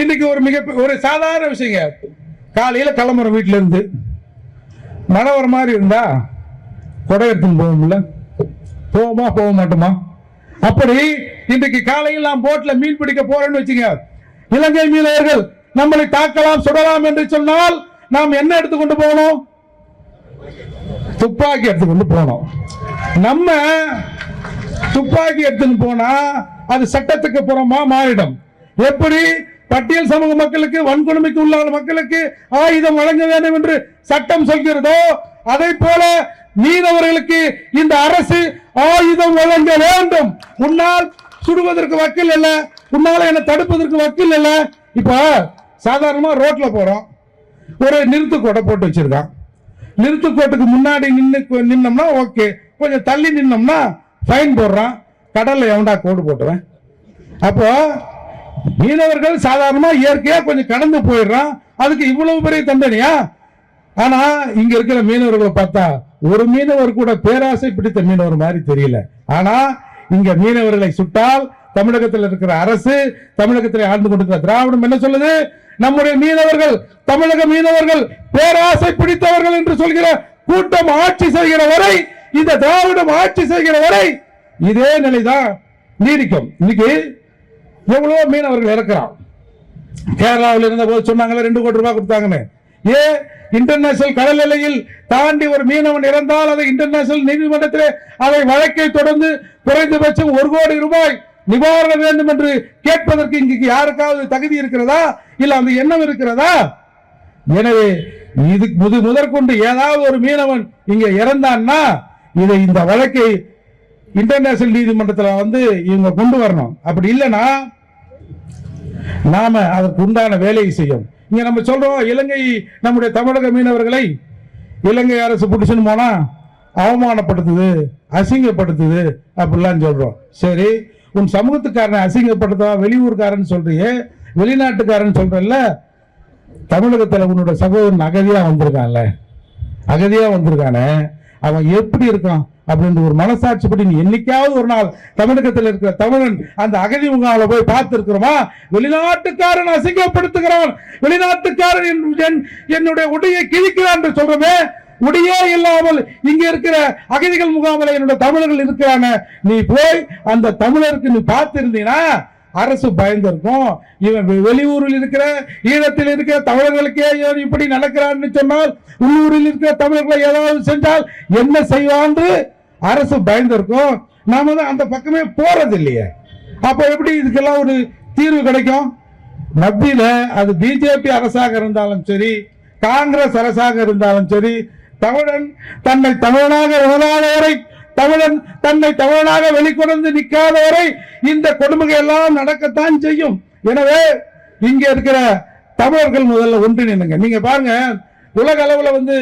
இன்னைக்கு ஒரு சாதாரண விஷயங்க. காலையில கிளம்புறோம் வீட்டுல இருந்து, மழை வர மாதிரி இருந்தா கொடை எடுத்துன்னு போவோம்ல, போவோமா போக மாட்டோமா? அப்படி இன்றைக்கு காலையில் நாம் போட்ல மீன் பிடிக்க போறோம்னு வச்சுங்க, இலங்கை மீனவர்கள் நம்மளை தாக்கலாம் சுடலாம் என்று சொன்னால் நாம் என்ன எடுத்துக்கொண்டு போகணும்? துப்பாக்கி எடுத்துக்கொண்டு போனோம். நம்ம துப்பாக்கி எடுத்துன்னு போனா அது சட்டத்துக்கு புறமா மாறிடும். எப்படி பட்டியல் சமூக மக்களுக்கு, வன்கொடுமைக்கு உள்ளான மக்களுக்கு ஆயுதம் வழங்க வேண்டும் என்று சட்டம் சொல்கிறதோ, அதை போல மீனவர்களுக்கு இந்த அரசு ஆயுதம் வழங்க வேண்டும். உன்னால் சுடுவதற்கு வக்கீல் இல்ல, உன்னால என்ன தடுப்பதற்கு வக்கீல் இல்ல. இப்ப சாதாரணமா ரோட்ல போறோம், ஒரு நிறுத்துக்கோட்டை போட்டு வச்சிருக்கான். நிறுத்துக்கோட்டுக்கு முன்னாடி நின்னோம்னா ஓகே, கொஞ்சம் தள்ளி நின்னோம்னா ஃபைன் போடுறான். கடல்ல எவன்டா கோடு போட்டுவேன்? அப்போ மீனவர்கள் சாதாரணமா இயற்கையா கொஞ்சம் கடந்து போயிடுறான், அதுக்கு இவ்வளவு பெரிய தண்டனையா? ஆனா இங்க இருக்கிற மீனவர்களை பார்த்தா ஒரு மீனவர் கூட பேராசை பிடித்த மீனவர் மாதிரி தெரியல. ஆனா இங்க மீனவர்களை சுட்டால் தமிழகத்தில் இருக்கிற அரசு, தமிழகத்தில் ஆழ்ந்து கொண்டிருக்கிற திராவிடம் என்ன சொல்லுது? நம்முடைய மீனவர்கள், தமிழக மீனவர்கள் பேராசை பிடித்தவர்கள் என்று சொல்கிற கூட்டம் ஆட்சி செய்கிற வரை, இந்த திராவிடம் ஆட்சி செய்கிற வரை இதே நிலைதான் நீடிக்கும். இன்னைக்கு எவ்வளவு மீனவர்கள் இறக்கிறான். கேரளாவில் இருந்த போது சொன்னாங்க 2 கோடி ரூபாய் கொடுத்தாங்கன்னு. இன்டர்நேஷனல் கடல் எல்லையில் தாண்டி ஒரு மீனவன் இறந்தால் அதை இன்டர்நேஷனல் நீதிமன்றத்தில் அதை வழக்கை தொடர்ந்து குறைந்தபட்சம் 1 கோடி ரூபாய் நிவாரணம் வேண்டும் என்று கேட்பதற்கு இங்கு யாருக்காவது தகுதி இருக்கிறதா? இல்ல அந்த எண்ணம் இருக்கிறதா? எனவே இது முதற்கொண்டு ஏதாவது ஒரு மீனவன் இங்க இறந்தான்னா இதை இந்த வழக்கை இன்டர்நேஷனல் நீதிமன்றத்தில் இவங்க கொண்டு வரணும். அப்படி இல்லைன்னா நாம அதற்கு உண்டான வேலையை செய்யும். இங்க நம்ம சொல்றோம், இலங்கை நம்முடைய தமிழக மீனவர்களை இலங்கை அரசு பிடிச்சுன்னு போனா அவமானப்படுத்துது, அசிங்கப்படுத்துது அப்படிலாம் சொல்றோம். சரி, உன் சமூகத்துக்காரனை அசிங்கப்படுத்தா வெளியூர்காரன் சொல்றியே, வெளிநாட்டுக்காரன் சொல்றல்ல, தமிழகத்தில் உன்னோட சகோதரன் அகதியா வந்திருக்கான்ல, அகதியா வந்திருக்கானே, அவன் எப்படி இருக்கான் அப்படின்ற ஒரு மனசாட்சிப்படி நீ என்னைக்காவது ஒரு நாள் தமிழகத்தில் இருக்கிற தமிழன் அந்த அகதி முகாமில் போய் பார்த்து இருக்கிறோமா? வெளிநாட்டுக்காரன் அசிங்கப்படுத்துகிறான், வெளிநாட்டுக்காரன் என்னுடைய உடையை கிழிக்கிறான் என்று சொல்றமே, உடையே இல்லாமல் இங்க இருக்கிற அகதிகள் முகாமில் என்னோட தமிழர்கள் இருக்கிறான, நீ போய் அந்த தமிழருக்கு நீ பார்த்து இருந்தீங்கன்னா அரசு பயந்திருக்கும். இவன் வெளியூரில் இருக்கிற ஈழத்தில் இருக்கிற தமிழர்களுக்கே இப்படி நடக்கிறான்னு சொன்னால் உள்ளூரில் இருக்கிற தமிழர்களை ஏதாவது சென்றால் என்ன செய்வான்னு அரசு பயந்திருக்கும். நாம தான் அந்த பக்கமே போறது இல்லையே. அப்ப எப்படி இதுக்கெல்லாம் ஒரு தீர்வு கிடைக்கும்? மத்தியில அது பிஜேபி அரசாக இருந்தாலும் சரி, காங்கிரஸ் அரசாக இருந்தாலும் சரி, தமிழன் தன்னை தமிழனாக உணராத வரை, தமிழன் தன்னை தமிழனாக வெளிக்கொண்டு நிற்காத வரை இந்த கொடுமைகள் எல்லாம் நடக்கத்தான் செய்யும். எனவே இங்க இருக்கிற தமிழர்கள் முதல்ல ஒன்றிணைங்க. நீங்க பாருங்க, உலக அளவுல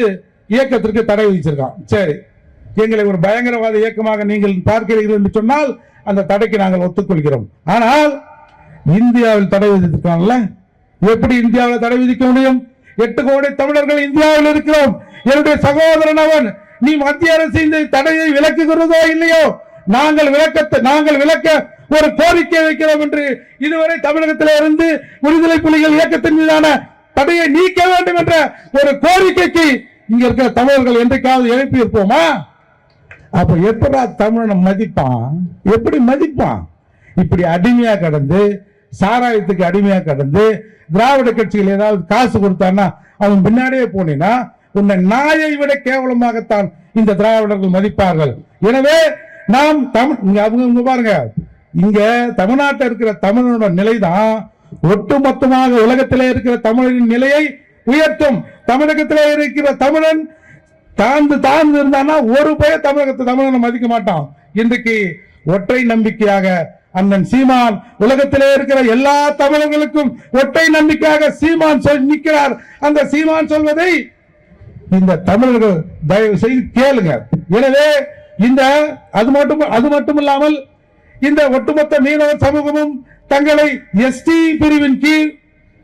இயக்கத்திற்கு தடை விதிச்சிருக்கான். சரி, எங்களை ஒரு பயங்கரவாத இயக்கமாக நீங்கள் பார்க்கிறீர்கள் என்று சொன்னால் அந்த தடைக்கு நாங்கள் ஒத்துக்கொள்கிறோம். ஆனால் இந்தியாவில் தடை விதித்திருக்காங்கல்ல, எப்படி இந்தியாவில் தடை விதிக்க முடியும்? 8 கோடி தமிழர்கள் இந்தியாவில் இருக்கிறோம். என்னுடைய சகோதரன் அவன், நீ மத்திய அரசு இந்த தடையை விலக்குகிறதோ இல்லையோ, நாங்கள் விலக்க ஒரு கோரிக்கை வைக்கிறோம் என்று இதுவரை தமிழகத்தில் இருந்து விடுதலை புலிகள் இயக்கத்தின் மீதான தடையை நீக்க வேண்டும் என்ற ஒரு கோரிக்கைக்கு இங்க இருக்கிற தமிழர்கள் என்றைக்காவது எழுப்பி இருப்போமா? அப்ப எப்படா தமிழனை மதிப்பான்? எப்படி மதிப்பான்? இப்படி அடிமையா கடந்து, சாராயத்துக்கு அடிமையா கடந்து, திராவிட கட்சிகள் ஏதாவது காசு கொடுத்தான்னா அவன் பின்னாடியே போனீங்கன்னா உன்னை நாயை விட கேவலமாகத்தான் இந்த திராவிடர்கள் மதிப்பார்கள். எனவே நாம் அவங்க பாருங்க, இங்க தமிழ்நாட்டில் இருக்கிற தமிழனோட நிலைதான் ஒட்டுமொத்தமாக உலகத்திலே இருக்கிற தமிழின் நிலையை உயர்த்தும். தமிழகத்திலே இருக்கிற தமிழன் தாழ்ந்து இருந்தான்னா ஒரு பய தமிழனை மதிக்க மாட்டான். இன்றைக்கு ஒற்றை நம்பிக்கையாக அண்ணன் சீமான் உலகத்திலே இருக்கிற எல்லா தமிழர்களுக்கும் ஒற்றை நம்பிக்கையாக சீமான் நிற்கிறார். அந்த சீமான் சொல்வதை இந்த தமிழர்கள் தயவு செய்து கேளுங்க. எனவே அது மட்டும் இல்லாமல் இந்த ஒட்டுமொத்த மீனவர் சமூகமும் தங்களை எஸ்டி பிரிவின் கீழ்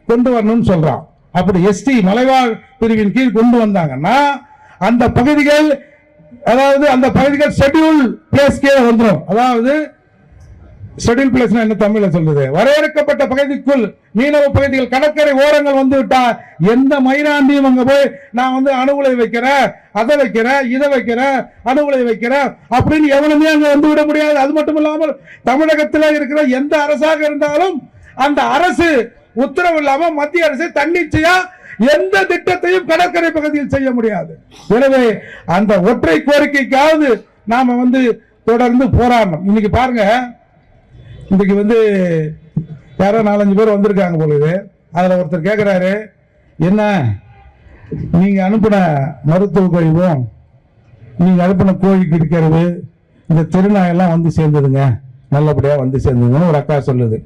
கொண்டு வரணும்னு சொல்றான். அப்படி எஸ்டி மலைவாழ் பிரிவின் கீழ் கொண்டு வந்தாங்கன்னா அந்த பகுதிகள், அதாவது அந்த பகுதிகள் ஷெட்யூல் பிளேஸ் கீழே வந்துடும். அதாவது ஷெட்யூல் பிளேஸ் என்ன தமிழ்ல சொல்றது, வரையறுக்கப்பட்ட பகுதிக்குள் மீனவ பகுதிகள் கடற்கரை ஓரங்கள் வந்து விட்டா எந்த மயிராண்டியும் அங்க போய் நான் வந்து அணுகுலை வைக்கிறேன், அதை வைக்கிறேன், இதை வைக்கிறேன், அணுகுலை வைக்கிறேன் அப்படின்னு எவனுமே அங்க வந்து விட முடியாது. அது மட்டும் இல்லாமல் தமிழகத்தில் இருக்கிற எந்த அரசாக இருந்தாலும் அந்த அரசு உத்தரவு இல்லாம மத்திய அரசு தன்னிச்சையா எந்த திட்டத்தையும் கடற்கரை பகுதியில் செய்ய முடியாது. எனவே அந்த ஒற்றை கோரிக்கைக்காவது நாம வந்து தொடர்ந்து போராடணும். இன்னைக்கு பாருங்க, இன்னைக்கு வந்து யாரோ 4-5 பேர் வந்திருக்காங்க பொழுது, அதுல ஒருத்தர் கேட்கிறாரு, என்ன நீங்க அனுப்பின மருத்துவ கழிவும் நீங்க அனுப்பின கோழிக்கு இருக்கிறது இந்த திருநாயெல்லாம் வந்து சேர்ந்ததுங்க, நல்லபடியா வந்து சேர்ந்ததுன்னு ஒரு அக்கா சொல்லுது.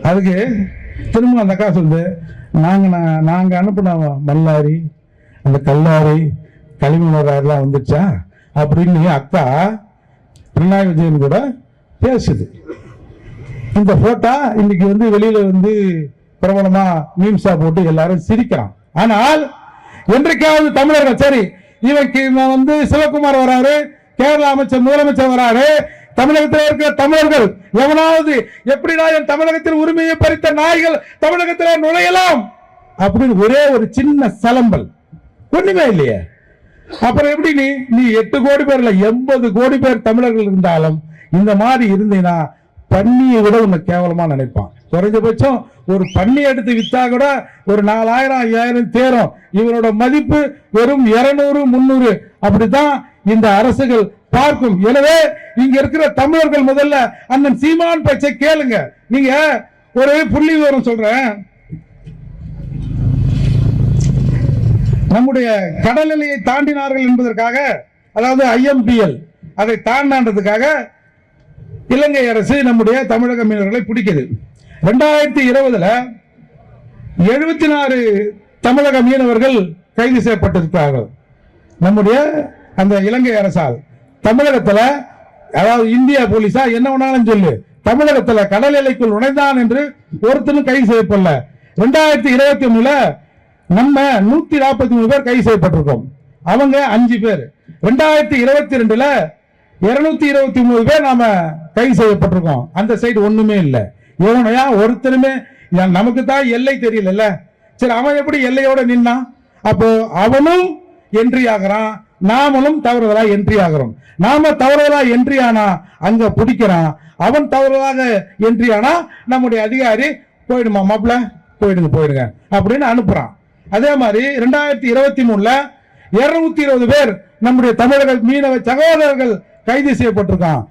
அதுக்கு திரும்ப அந்த அக்கா சொல்லுது, நாங்க அனுப்பின மல்லாரி அந்த கல்லாரி களிமணாரெல்லாம் வந்துச்சா அப்படின்னு அக்கா பினராயி விஜயன் கூட பேசுது. இந்த போட்டோ இன்னைக்கு வந்து வெளியில வந்து பிரபலமா மீம்ஸா போட்டு எல்லாரும் சிரிக்கிறான். ஆனால் என்றைக்காவது தமிழர்கள் சரி, இவன் வந்து சிவகுமார் வராரு, கேரள அமைச்சர் முதலமைச்சர் வராரு, தமிழகத்தில் இருக்கிற தமிழர்கள் எவனாவது எப்படினா என் தமிழகத்தில் உரிமையை பறித்த நாய்கள் தமிழகத்தில் நுழையலாம் அப்படின்னு ஒரே ஒரு சின்ன சலம்பல் ஒண்ணுமே இல்லையே. அப்புறம் எப்படி நீ 8 கோடி பேர் இல்ல 80 கோடி பேர் தமிழர்கள் இருந்தாலும் இந்த மாதிரி இருந்தீங்கன்னா பன்னியை விட உன்னை கேவலமா நினைப்பான். குறைஞ்சபட்சம் ஒரு பன்னி எடுத்து வித்தா கூட ஒரு 4000-5000 தேரும். இவனோட மதிப்பு வெறும் 200-300 அப்படித்தான் இந்த அரசுகள் பார்க்கும். எனவே இங்க இருக்கிற தமிழர்கள் முதல்ல அண்ணன் சீமான் பேச்சை கேளுங்க. நீங்க ஒரு புள்ளி விவரம் சொல்றேன், நம்முடைய கடல் எல்லையை தாண்டினார்கள் என்பதற்காக, அதாவது IMPL அதை தாண்டான்றதுக்காக இலங்கை அரசு நம்முடைய தமிழக மீனவர்களை பிடிக்குது. 2020 74 தமிழக மீனவர்கள் கைது செய்யப்பட்டிருக்கிறார்கள் நம்முடைய அந்த இலங்கை அரசால். தமிழகத்தில், அதாவது இந்திய போலீஸா என்ன வேணாலும் சொல்லு, தமிழகத்தில் கடல் எல்லைக்குள் நுழைந்தான் என்று ஒருத்தரும் கைது செய்யப்படல. 2023 நம்ம 143 பேர் கைது செய்யப்பட்டிருக்கோம், அவங்க 5 பேர். 2022 223 பேர் நாம கைது செய்யப்பட்டிருக்கோம், அந்த சைடு ஒண்ணுமே இல்லை. இவனையா ஒருத்தருமே, நமக்கு தான் எல்லை தெரியல, சரி அவன் எப்படி எல்லையோட நின்னான்? அப்போ அவனும் என்ட்ரி ஆகிறான், நாமளும் தவறுதலா என்ட்ரி ஆகிறோம். நாம தவறுதலா என்ட்ரி ஆனா அங்க பிடிக்கிறான், அவன் தவறுதலாக என்ட்ரி ஆனா நம்முடைய அதிகாரி போயிடுமா மாப்பிள்ள போயிடுங்க அப்படின்னு அனுப்புறான். அதே மாதிரி 2023 220 பேர் நம்முடைய தமிழக மீனவ சகோதரர்கள் கைது செய்யப்பட்டிருக்கான்.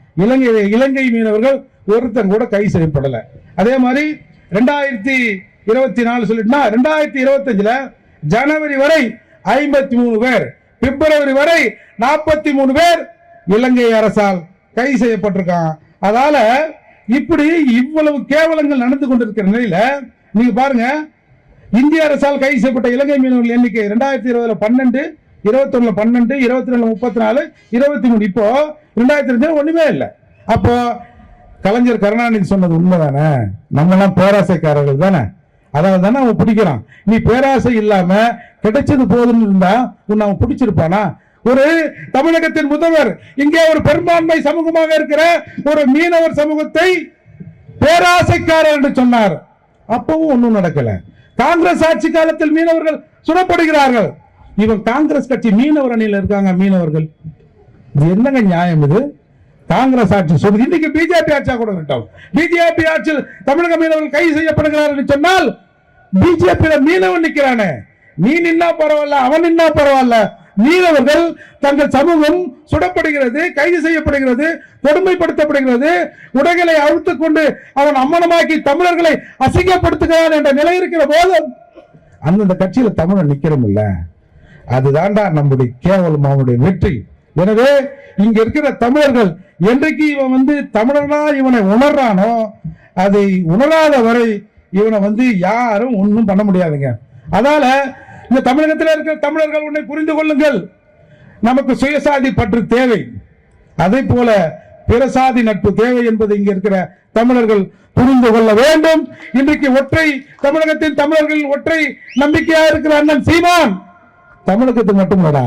இலங்கை மீனவர்கள் ஒருத்தன் கூட கைது செய்யப்படல. அதே மாதிரி 2024 சொல்லிட்டுனா 2025 ஜனவரி வரை 53 பேர், பிப்ரவரி வரை 43 பேர் இலங்கை அரசால் கைது செய்யப்பட்டிருக்கான். அதனால இப்படி இவ்வளவு கேவலங்கள் நடந்து கொண்டிருக்கிற நிலையில நீங்க பாருங்க, இந்திய அரசால் கைது செய்யப்பட்ட இலங்கை மீனவர்கள் எண்ணிக்கை 2020 12, 21 12, 22 34, 23, இப்போ 2002 ஒண்ணுமே இல்லை. அப்போ கலைஞர் கருணாநிதி சொன்னது உண்மைதானே, நம்ம எல்லாம் பேராசைக்காரர்கள் தானே, அதாவது தானே அவன் பிடிக்கிறான். நீ பேராசை இல்லாம கிடைச்சது போதுன்னு இருந்தா உன்னை அவன் பிடிச்சிருப்பானா? ஒரு தமிழகத்தின் முதல்வர் இங்கே ஒரு பெரும்பான்மை சமூகமாக இருக்கிற ஒரு மீனவர் சமூகத்தை பேராசைக்காரர் என்று சொன்னார், அப்பவும் ஒன்றும் நடக்கல. காங்கிரஸ் ஆட்சி காலத்தில் மீனவர்கள் சுடப்படுகிறார்கள், இவன் காங்கிரஸ் கட்சி மீனவர் அணியில் இருக்காங்க மீனவர்கள். இது என்னங்க நியாயம்? இது காங்கிரஸ் ஆட்சி சொல்லுது. இன்னைக்கு பிஜேபி ஆட்சியா கூட இருக்கட்டும், பிஜேபி ஆட்சியில் தமிழக மீனவர்கள் கைது செய்யப்படுகிறார் என்று சொன்னால் பிஜேபி மீனவன் நிற்கிறானே, நீ நின்னா பரவாயில்ல, அவன் நின்னா பரவாயில்ல. மீனவர்கள் தங்கள் சமூகம் சுடப்படுகிறது, கைது செய்யப்படுகிறது, கொடுமைப்படுத்தப்படுகிறது, உடைகளை அழுத்துக் கொண்டு அவன் அம்மனமாக்கி தமிழர்களை அசிங்கப்படுத்துகிறான் என்ற நிலை இருக்கிற போது அந்தந்த கட்சியில தமிழன் நிக்கிறோம் இல்ல, அதுதான்டா நம்முடைய கேவலம், அவனுடைய வெற்றி. எனவே இங்க இருக்கிற தமிழர்கள் என்றைக்கு இவன் வந்து தமிழனா இவனை உணர்றானோ, அதை உணராத வரை இவனை வந்து யாரும் ஒன்றும் பண்ண முடியாதுங்க. அதனால இந்த தமிழகத்தில் இருக்கிற தமிழர்கள் உன்னை புரிந்து கொள்ளுங்கள், நமக்கு சுயசாதி பற்று தேவை, அதே போல பிறசாதி நட்பு தேவை என்பதை இங்க இருக்கிற தமிழர்கள் புரிந்து கொள்ள வேண்டும். இன்றைக்கு ஒற்றை தமிழகத்தின் தமிழர்கள் ஒற்றை நம்பிக்கையா இருக்கிற அண்ணன் சீமான் தமிழகத்துக்கு மட்டுமல்லடா,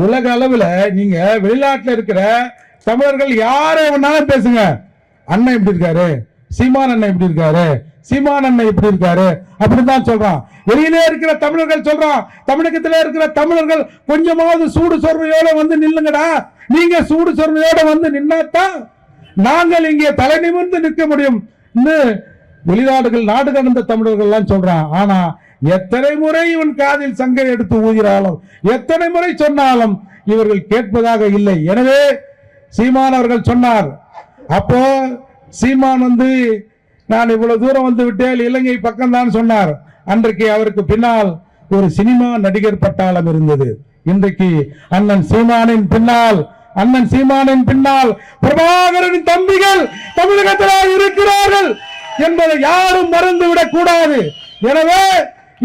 உலக அளவில் நீங்க வெளிநாட்டில் இருக்கிற தமிழர்கள் யாரை வேணாலும் பேசுங்க, அண்ணன் எப்படி இருக்காரு, சீமான் அண்ணன் எப்படி இருக்காரு, சீமான் அண்ணன் எப்படி இருக்காரு அப்படிதான் சொல்றான். வெளியிலே இருக்கிற தமிழர்கள் சொல்றான், தமிழகத்திலே இருக்கிற தமிழர்கள் கொஞ்சமாவது சூடு சொர்ணையோட வந்து நில்லுங்கடா. நீங்க சூடு சொர்ணையோட வந்து நின்னாத்தான் நாங்கள் இங்கே தலை நிமிர்ந்து நிற்க முடியும். வெளிநாடுகள் நாடு கடந்த தமிழர்கள் எல்லாம் சொல்றான். ஆனா எத்தனை முறை இவன் காதில் சங்கை எடுத்து ஊதினாலும், எத்தனை முறை சொன்னாலும் இவர்கள் கேட்பதாக இல்லை. எனவே சீமான் அவர்கள் சொன்னார். அப்போ சீமான் வந்து நான் இவ்வளவு தூரம் வந்து விட்டேன், இலங்கை பக்கம் தான் சொன்னார். அன்றைக்கு அவருக்கு பின்னால் ஒரு சினிமா நடிகர் பட்டாளம் இருந்தது. இன்றைக்கு அண்ணன் சீமானின் பின்னால் பிரபாகரனின் தம்பிகள் தமிழகத்தில் இருக்கிறார்கள் என்பதை யாரும் மறந்துவிடக் கூடாது. எனவே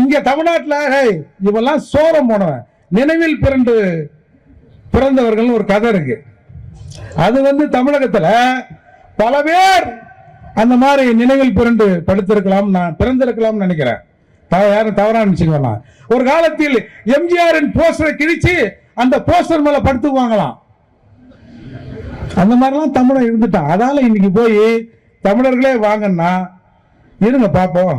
இங்க தமிழ்நாட்டில் இவெல்லாம் சோரம் போனவன், நினைவில் பிறந்தவர்கள் ஒரு கதை இருக்கு. அது வந்து தமிழகத்துல பல பேர் அந்த மாதிரி நினைவில் பிறந்திருக்கலாம் நினைக்கிறேன். யாரும் தவறா நினைச்சுக்க வேணாம். ஒரு காலத்தில் எம்ஜிஆரின் போஸ்டரை கிழிச்சு அந்த போஸ்டர் மேல படுத்துக்குவாங்களாம். அந்த மாதிரிலாம் தமிழன் இருந்துட்டான். அதனால இன்னைக்கு போய் தமிழர்களே வாங்கன்னா இருங்க பாப்போம்,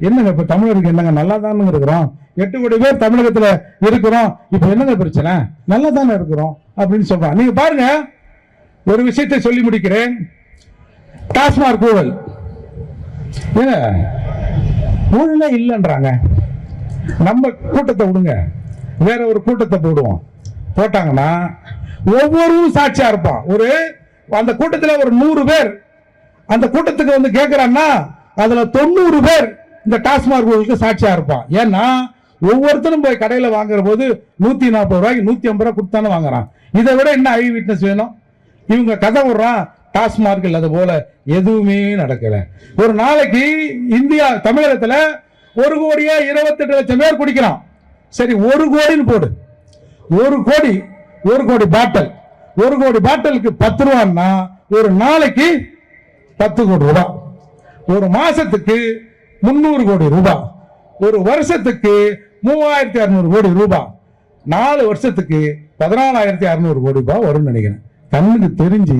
என்னங்க இப்ப தமிழருக்கு என்னங்க நல்லா தானே இருக்கிறோம், 8 கோடி பேர் தமிழகத்துல இருக்கிறோம், இப்ப என்னங்க பிரச்சனை, நல்லா தானே இருக்கிறோம் அப்படின்னு சொல்றான். நீங்க பாருங்க, ஒரு விஷயத்தை சொல்லி முடிக்கிறேன். டாஸ்மாக் ஊழல் ஊழலே இல்லைன்றாங்க. நம்ம கூட்டத்தை விடுங்க, வேற ஒரு கூட்டத்தை போட்டாங்கன்னா ஒவ்வொருவரும் சாட்சியா இருப்பான். அந்த கூட்டத்தில் ஒரு 100 பேர் அந்த கூட்டத்துக்கு வந்து கேட்கிறான்னா அதுல 90 பேர் இந்த டாஸ்மாக் ஊழலுக்கு சாட்சியா இருப்பான். ஏன்னா ஒவ்வொருத்தரும் போய் கடையில வாங்குற போது 140 ரூபாய்க்கு 150 ரூபாய் கொடுத்தானே வாங்குறான். இதை விட என்ன ஐ விட்னஸ் வேணும்? இவங்க கதை விடுறான், டாஸ்மாக் அது போல எதுவுமே நடக்கல. ஒரு நாளைக்கு தமிழகத்துல 1,28,00,000 பேர் குடிக்கிறான். சரி, 1 கோடின்னு போடு. 1 கோடி பாட்டில், 1 கோடி பாட்டிலுக்கு 10 ரூபான்னா ஒரு நாளைக்கு 10 கோடி ரூபாய், ஒரு மாசத்துக்கு 300 கோடி ரூபாய், ஒரு வருஷத்துக்கு 3,600 கோடி ரூபாய், 4 வருஷத்துக்கு 14,600 கோடி ரூபாய் வரும்னு நினைக்கிறேன். கண்ணுக்கு தெரிஞ்சு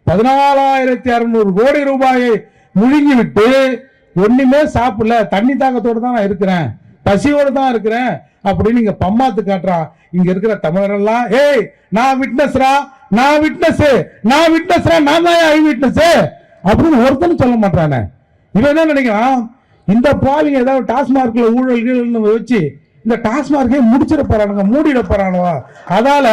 14,600 கோடி ரூபாயை முழுங்கி விட்டு ஒண்ணுமே சாப்பிடல, தண்ணி தாக்கத்தோடு தான் நான் இருக்கிறேன், பசியோடு தான் இருக்கிறேன் அப்படின்னு இங்க பம்மாத்து காட்டுறான். இங்க இருக்கிற தமிழரெல்லாம் ஏய் நான் விட்னஸ்ரா, நான் தான் ஐ விட்னஸ் அப்படின்னு ஒருத்தனும் சொல்ல மாட்டானே. இவன் என்ன நினைக்கிறான், இந்த பாலிங்க ஏதாவது டாஸ்மார்க்ல ஊழல்கள் வச்சு இந்த டாஸ்மார்க்கே முடிச்சிட போறானுங்க, மூடிட போறானுவா. அதால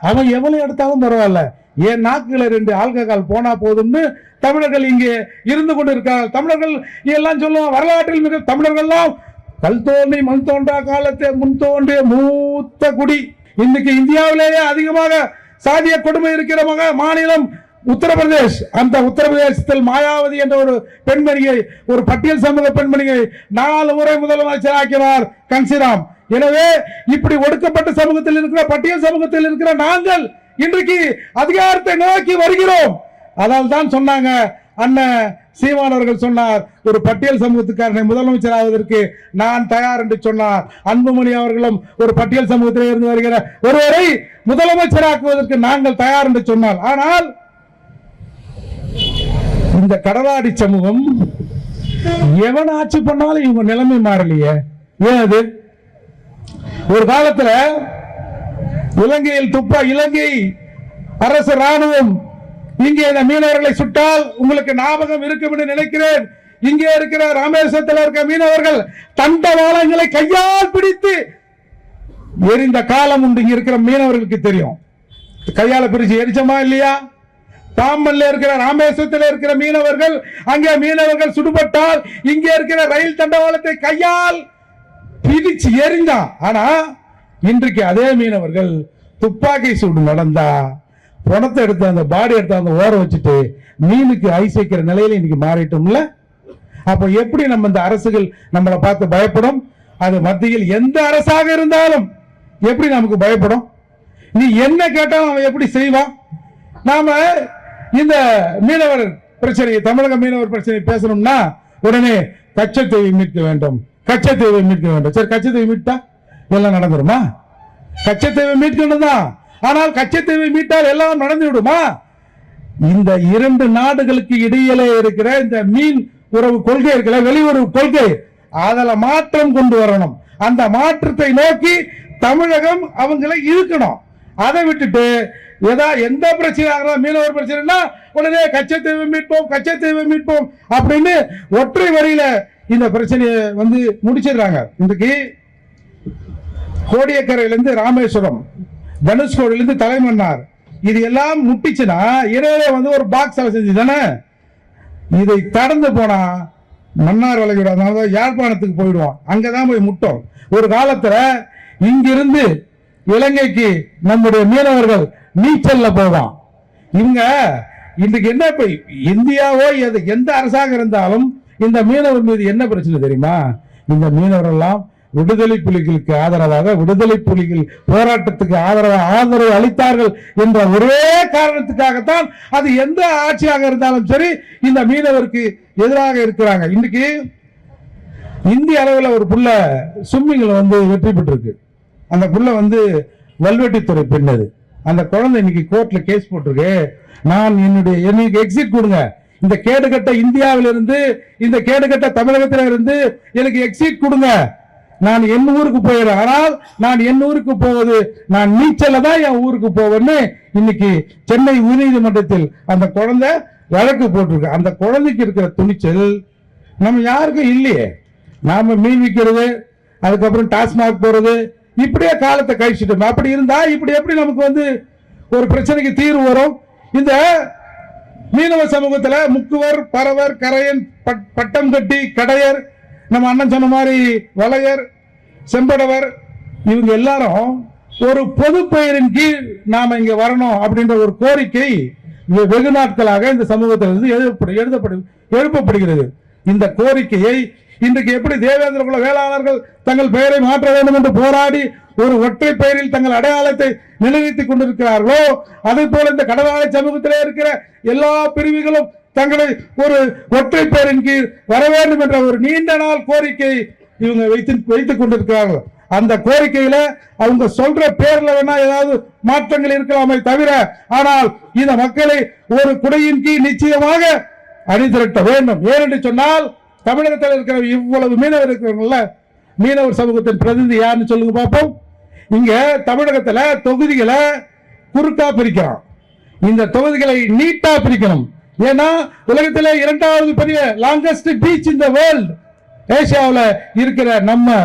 அவன் எவ்வளவு எடுத்தாலும் பரவாயில்ல, என் நாக்குல 2 ஆல்கஹால் போனா போதும்னு தமிழர்கள் இங்கே இருந்து கொண்டு இருக்கார்கள். தமிழர்கள் எல்லாம் சொல்லுவான், வரலாற்றில் மிக தமிழர்கள்லாம் கல் தோன்றி மண் தோன்றா காலத்தை முன் தோன்றிய மூத்த குடி. இன்னைக்கு இந்தியாவிலேயே அதிகமாக சாதிய கொடுமை இருக்கிற மாநிலம் உத்தரப்பிரதேஷ். அந்த உத்தரப்பிரதேசத்தில் மாயாவதி என்ற ஒரு பெண்மணியை, ஒரு பட்டியல் சமூக பெண்மணியை 4 முறை முதலமைச்சர் ஆக்கினார் கன்சிராம். எனவே இப்படி ஒடுக்கப்பட்ட சமூகத்தில் இருக்கிற, பட்டியல் சமூகத்தில் இருக்கிற நாங்கள் இன்றைக்கு அதிகாரத்தை நோக்கி வருகிறோம். அதால் தான் சொன்னாங்க, அண்ணன் சீமான் அவர்கள் சொன்னார், ஒரு பட்டியல் சமூகத்துக்காரனை முதலமைச்சர் ஆவதற்கு நான் தயார் என்று சொன்னார். அன்புமணி அவர்களும் ஒரு பட்டியல் சமூகத்தில் இருந்து வருகிற ஒருவரை முதலமைச்சராக்குவதற்கு நாங்கள் தயார் என்று சொன்னார். ஆனால் இந்த கடலாடி சமூகம் எவன் ஆட்சி பண்ணாலும் இவங்க நிலைமை மாறலையே. ஏன் அது? ஒரு காலத்துல இலங்கையில் இலங்கை அரசு ராணுவம் இங்கே இந்த மீனவர்களை சுட்டால் உங்களுக்கு ஞாபகம் இருக்கும் என்று நினைக்கிறேன். இங்கே இருக்கிற ராமேஸ்வரத்தில் இருக்கிற மீனவர்கள் தண்டவாளங்களை கையால் பிடித்து எரிந்த காலம் உண்டு. இங்க இருக்கிற மீனவர்களுக்கு தெரியும், கையால பிரிச்சு எரிச்சமா இல்லையா? பாம்பன்ல இருக்கிற, ராமேஸ்வரத்தில் இருக்கிற மீனவர்கள், அங்கே மீனவர்கள் சுடுபட்டால் இங்கே இருக்கிற ரயில் தண்டவாளத்தை கையால் பிடிச்சு எரிந்தான். ஆனா இன்றைக்கு அதே மீனவர்கள் துப்பாக்கி சூடு நடந்தா பணத்தை எடுத்து அந்த பாடி எடுத்து அந்த ஓர வச்சுட்டு மீனுக்கு ஐஸ் வைக்கிற நிலையில இன்னைக்கு மாறிட்டோம்ல. அப்ப எப்படி நம்ம இந்த அரசுகள் நம்மளை பார்த்து பயப்படும்? அது மத்தியில் எந்த அரசாக இருந்தாலும் எப்படி நமக்கு பயப்படும்? நீ என்ன கேட்டாலும் அவன் எப்படி செய்வான்? நாம இந்த மீனவர் பிரச்சனை, தமிழக மீனவர் பிரச்சனை பேசணும்னா உடனே கச்சத்தீவை மீட்க வேண்டும், கச்சத்தீவை மீட்க வேண்டும். சரி, கச்சத்தீவை மீட்டா எல்லாம் நடந்துருமா? கச்சத்தீவை மீட்கணும் தான். ஆனால் கச்சத்தீவை மீட்டால் எல்லாம் நடந்து விடுமா? இந்த இரண்டு நாடுகளுக்கு இடையிலே இருக்கிற இந்த மீன் உறவு கொள்கை இருக்கிற வெளியுறவு கொள்கை அதுல மாற்றம் கொண்டு வரணும். அந்த மாற்றத்தை நோக்கி தமிழகம் அவங்களை இழுக்கணும். அதை விட்டுட்டு எந்த பிரச்சனை ஆகிறதா மீனவர் பிரச்சனைனா உடனே கச்சத்தீவை மீட்போம் அப்படின்னு ஒற்றை வரியில இந்த பிரச்சனையை முடிச்சிடுறாங்க. இன்றைக்கு கோடியக்கரையிலிருந்து ராமேஸ்வரம், தனுஷ்கோடியிலிருந்து தலைமன்னார் இது எல்லாம் முட்டிச்சுன்னா இடையில ஒரு பாக்ஸ் செஞ்சு தானே இதை கடந்து போனா மன்னார் வளைகுடா யாழ்ப்பாணத்துக்கு போயிடுவோம். அங்கதான் போய் முட்டோம். ஒரு காலத்துல இங்கிருந்து இலங்கைக்கு நம்முடைய மீனவர்கள் நீச்சல்ல போவான். இவங்க இன்றைக்கு என்ன இந்தியாவோ எந்த அரசாங்கம் இருந்தாலும் இந்த மீனவர் மீது என்ன பிரச்சனை தெரியுமா? இந்த மீனவர்கள் எல்லாம் விடுதலை புலிகளுக்கு ஆதரவாக விடுதலை புலிகள் போராட்டத்துக்கு ஆதரவு அளித்தார்கள் என்ற ஒரே காரணத்துக்காகத்தான் அது எந்த ஆட்சியாக இருந்தாலும் சரி இந்த மீனவருக்கு எதிராக இருக்கிறாங்க. இன்னைக்கு இந்திய அளவில் ஒரு புள்ள ஸ்விம்மிங்ல வெற்றி பெற்றிருக்கு. அந்த புள்ள வல்வெட்டித்துறை பெண். அது அந்த குழந்தை இன்னைக்கு கோர்ட்ல கேஸ் போட்டிருக்கு. நான் என்னுடைய எக்ஸிட் கொடுங்க, இந்த கேடுகட்ட இந்தியாவிலிருந்து இந்த கேடுகட்ட தமிழகத்தில இருந்து எனக்கு எக்ஸிட் கொடுங்க, நான் என் ஊருக்கு போயிடுறேன். ஆனால் நான் என் ஊருக்கு போவது நான் நீச்சல்ல தான் என் ஊருக்கு போவேன்னு இன்னைக்கு சென்னை உயர்நீதிமன்றத்தில் அந்த குழந்தை வழக்கு போட்டிருக்கு. அந்த குழந்தைக்கு இருக்கிற துணிச்சல் நம்ம யாருக்கும் இல்லையே. நாம மீன் விற்கிறது, அதுக்கப்புறம் டாஸ்மாக் போறது, இப்படியே காலத்தை கழிச்சிட்டோம். அப்படி இருந்தா இப்படி எப்படி நமக்கு ஒரு பிரச்சனைக்கு தீர்வு வரும்? இந்த மீனவ சமூகத்துல முக்குவர், பறவர், கரையன், பட்டம் கட்டி, கடையர், நம்ம அண்ணன் சொன்ன மாதிரி வளையர், செம்படவர், இவங்க எல்லாரும் ஒரு பொது பெயரின் கீழ் நாம இங்க வரணும் அப்படின்ற ஒரு கோரிக்கை வெகு நாட்களாக இந்த சமூகத்திலிருந்து எழுப்பப்படுகிறது. இந்த கோரிக்கையை இன்றைக்கு எப்படி தேவேந்திர குல வேளாளர்கள் தங்கள் பெயரை மாற்ற வேண்டும் என்று போராடி ஒரு ஒற்றை பெயரில் தங்கள் அடையாளத்தை நிலைநிறுத்திக் கொண்டிருக்கிறார்களோ அதே போல இந்த கடலாளை சமூகத்திலே இருக்கிற எல்லா பிரிவுகளும் தங்களை ஒரு ஒற்றை பெயரின் கீழ் வர வேண்டும் என்ற ஒரு நீண்ட நாள் கோரிக்கை இவங்க வைத்துக் கொண்டிருக்கிறார்கள். அந்த கோரிக்கையில அவங்க சொல்ற பேர்ல வேணா ஏதாவது மாற்றங்கள் இருக்கலாமே தவிர, ஆனால் இந்த மக்களை ஒரு குடையின் கீழ் நிச்சயமாக அணிதிரட்ட வேண்டும். ஏனென்று சொன்னால் தமிழகத்தில் இருக்கிற இவ்வளவு மீனவர் இருக்கிறவங்கள மீனவர் சமூகத்தின் பிரதிநிதி யாருன்னு சொல்லுங்க பார்ப்போம். இங்க தமிழகத்துல தொகுதிகளை குறுக்கா பிரிக்கிறான். இந்த தொகுதிகளை நீட்டா பிரிக்கணும். ஏன்னா உலகத்திலே இரண்டாவது பெரிய லாங்கஸ்ட் பீச் இந்த வேர்ல்ட் ஏசியாவில் இருக்கிற நம்ம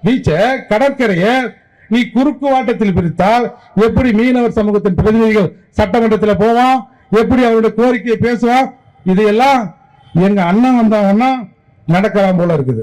பீச்ச கடற்கரையை நீ குறுக்கு வாட்டத்தில் பிரித்தால் எப்படி மீனவர் சமூகத்தின் பிரதிநிதிகள் சட்டமன்றத்தில் போவான், எப்படி அவருடைய கோரிக்கையை பேசுவான்? இதையெல்லாம் எங்க அண்ணன் வந்தாங்கன்னா நடக்கலாம் போல இருக்குது.